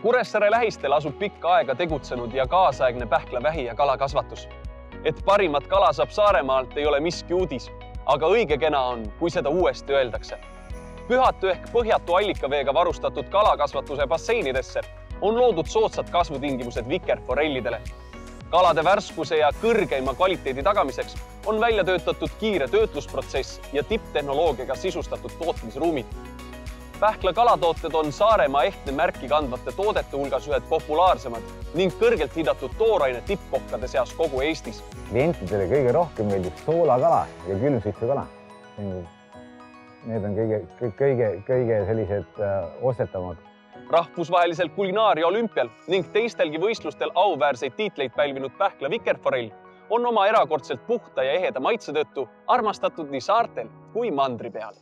Kuressaare lähistel asub pikka aega tegutsenud ja kaasaegne pähklavähi ja kalakasvatus. Et parimat kala saab Saaremaalt ei ole miski uudis, aga õige kena on, kui seda uuesti öeldakse. Pühatu ehk põhjatu allikaveega varustatud kalakasvatuse basseinidesse on loodud soodsad kasvutingimused vikerforellidele. Kalade värskuse ja kõrgeima kvaliteedi tagamiseks on välja töötatud kiire töötlusprotsess ja tipptehnoloogiaga sisustatud tootmisruumid. Pähkla kalatooted on Saaremaa ehtne märki kandvate toodete hulgas ühed populaarsemad ning kõrgelt hinnatud tooraine tippkokkade seas kogu Eestis. Klientidele kõige rohkem meeldib soolakala ja külmsitsukala. Need on kõige sellised ostetavamad. Rahvusvahelisel kulinaaria olümpial ning teistelgi võistlustel auväärseid tiitleid pälvinud pähkla vikerforell on oma erakordselt puhta ja eheda maitse tõttu armastatud nii saartel kui mandri peal.